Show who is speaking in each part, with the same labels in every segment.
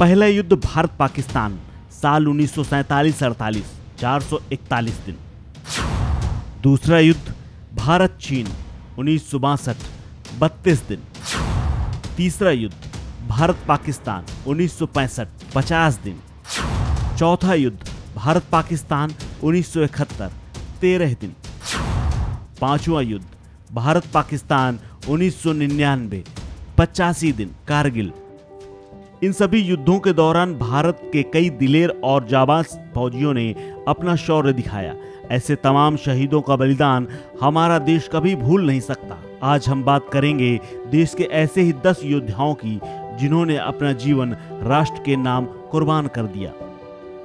Speaker 1: पहला युद्ध भारत पाकिस्तान साल 1947-48 441 दिन। दूसरा युद्ध भारत चीन 1962 32 दिन। तीसरा युद्ध भारत पाकिस्तान 1965 50 दिन। चौथा युद्ध भारत पाकिस्तान 1971 13 दिन। पांचवा युद्ध भारत पाकिस्तान 1999 85 दिन कारगिल। इन सभी युद्धों के दौरान भारत के कई दिलेर और जाबाज फौजियों ने अपना शौर्य दिखाया। ऐसे तमाम शहीदों का बलिदान हमारा देश कभी भूल नहीं सकता। आज हम बात करेंगे देश के ऐसे ही 10 योद्धाओं की जिन्होंने अपना जीवन राष्ट्र के नाम कुर्बान कर दिया।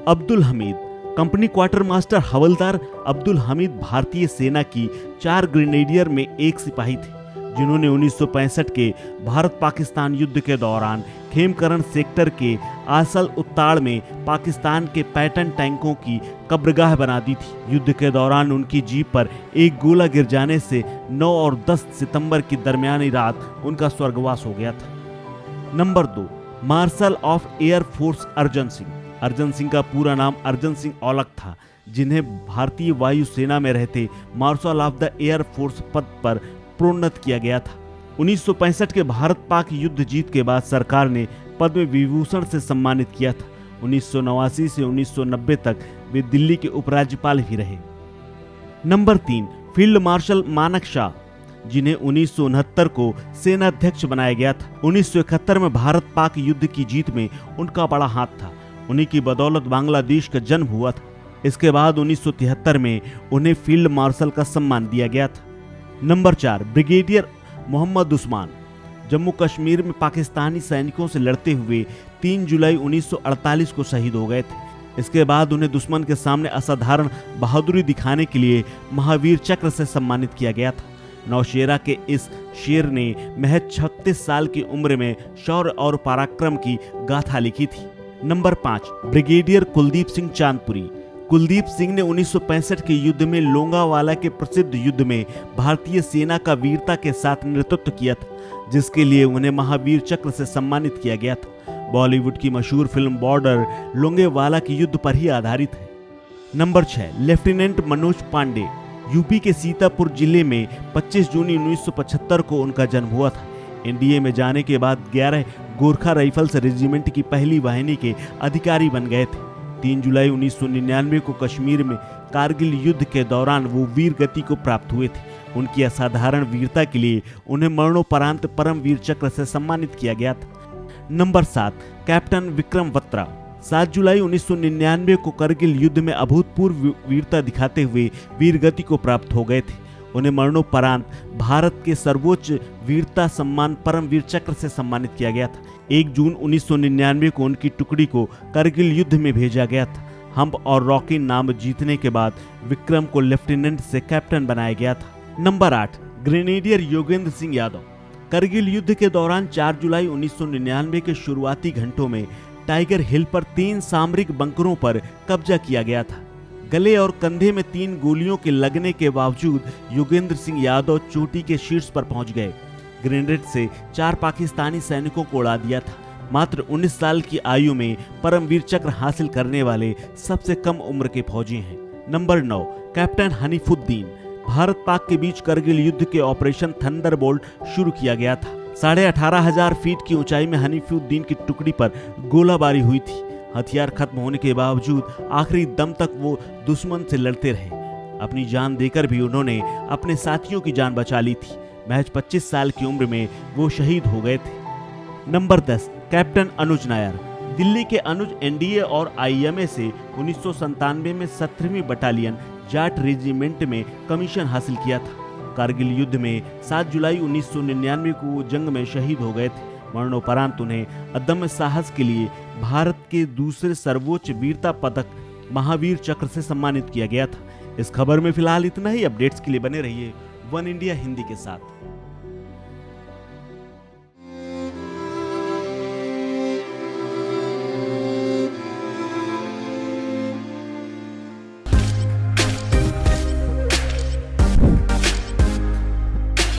Speaker 1: Abdul Hamid, company quartermaster havildar Abdul Hamid भारतीय सेना की 4 ग्रेनेडियर में एक सिपाही थे, जिन्होंने 1965 के भारत पाकिस्तान युद्ध के दौरान खेमकरण सेक्टर के आसल उत्ताड़ में पाकिस्तान के पैटर्न टैंकों की कब्रगाह बना दी थी। युद्ध के दौरान उनकी जीप पर एक गोला गिर जाने से 9 और 10 सितंबर की दरमियानी रात उनका स्वर्गवास हो गया था। Number 2, marshal of air force Arjan Singh. Arjan Singh का पूरा नाम अर्जन सिंह औलख था, जिन्हें भारतीय वायुसेना में रहते marshal of the air force पद पर प्रोन्नत किया गया था। 1965 के भारत पाक युद्ध जीत के बाद सरकार ने पद्म विभूषण से सम्मानित किया था। 1989 से 1990 तक वे दिल्ली के उपराज्यपाल भी रहे। नंबर 3, फील्ड मार्शल मानक शाह, जिन्हें 1969 को सेनाध्यक्ष बनाया गया था। 1971 में भारत पाक युद्ध की जीत में उनका बड़ा हाथ था। उन्हीं की बदौलत बांग्लादेश का जन्म हुआ था। इसके बाद 1973 में उन्हें फील्ड मार्शल का सम्मान दिया गया था। नंबर 4, ब्रिगेडियर मोहम्मद उस्मान, जम्मू कश्मीर में पाकिस्तानी सैनिकों से लड़ते हुए 3 जुलाई 1948 को शहीद हो गए थे। इसके बाद उन्हें दुश्मन के सामने असाधारण बहादुरी दिखाने के लिए महावीर चक्र से सम्मानित किया गया था। नौशेरा के इस शेर ने महज 36 साल की उम्र में शौर्य और पराक्रम की गाथा लिखी थी। Number 5, brigadier Kuldip Singh Chandpuri. कुलदीप सिंह ने 1965 के युद्ध में लोंगावाला के प्रसिद्ध युद्ध में भारतीय सेना का वीरता के साथ नेतृत्व किया था, जिसके लिए उन्हें महावीर चक्र से सम्मानित किया गया था। बॉलीवुड की मशहूर फिल्म बॉर्डर लोंगेवाला के युद्ध पर ही आधारित है। Number 6, lieutenant Manoj Pandey. UP के सीतापुर जिले में 25 जून 1975 को उनका जन्म हुआ था। एनडीए में जाने के बाद 11 गोरखा राइफल्स रेजिमेंट की पहली वाहिनी के अधिकारी बन गए थे। 3 जुलाई 1999 को कश्मीर में कारगिल युद्ध के दौरान वो वीर गति को प्राप्त हुए थे। उनकी असाधारण वीरता के लिए उन्हें मरणोपरांत परम वीर चक्र से सम्मानित किया गया था। Number 7, captain Vikram Batra. 7 जुलाई 1999 को कारगिल युद्ध में अभूतपूर्व वीरता दिखाते हुए वीर गति को प्राप्त हो गए थे। उन्हें मरणोपरांत भारत के सर्वोच्च वीरता सम्मान परम वीर चक्र से सम्मानित किया गया था। 1 जून 1999 को उनकी टुकड़ी को कारगिल युद्ध में भेजा गया था। हम्प और रॉकी नाम जीतने के बाद विक्रम को लेफ्टिनेंट से कैप्टन बनाया गया था। Number 8, grenadier Yogendra Singh Yadav. कारगिल युद्ध के दौरान 4 जुलाई 1999 के शुरुआती घंटों में टाइगर हिल पर 3 सामरिक बंकरों पर कब्जा किया गया था। गले और कंधे में 3 गोलियों के लगने के बावजूद योगेंद्र सिंह यादव चोटी के शीर्ष पर पहुंच गए। ग्रेनेड से 4 पाकिस्तानी सैनिकों को उड़ा दिया था। मात्र 19 साल की आयु में परमवीर चक्र हासिल करने वाले सबसे कम उम्र के फौजी हैं। Number 9, captain Hanifuddin. भारत पाक के बीच कारगिल युद्ध के ऑपरेशन थंडरबोल्ट शुरू किया गया था। 18,500 फीट की ऊंचाई में हनीफुद्दीन की टुकड़ी पर गोलाबारी हुई थी। हथियार खत्म होने के बावजूद आखिरी दम तक वो दुश्मन से लड़ते रहे। अपनी जान देकर भी उन्होंने अपने साथियों की जान बचा ली थी। महज 25 साल की उम्र में वो शहीद हो गए थे। नंबर 10, कैप्टन अनुज नायर। दिल्ली के अनुज एनडीए और आईएमए से 1997 में 17वीं बटालियन जाट रेजिमेंट में कमीशन हासिल किया था। कारगिल युद्ध में 7 जुलाई 1999 को वो जंग में शहीद हो गए थे। मरणोपरांत उन्हें अदम्य साहस के लिए भारत के दूसरे सर्वोच्च वीरता पदक महावीर चक्र से सम्मानित किया गया था। इस खबर में फिलहाल इतना ही। अपडेट्स के लिए बने रहिए वन इंडिया हिंदी के साथ।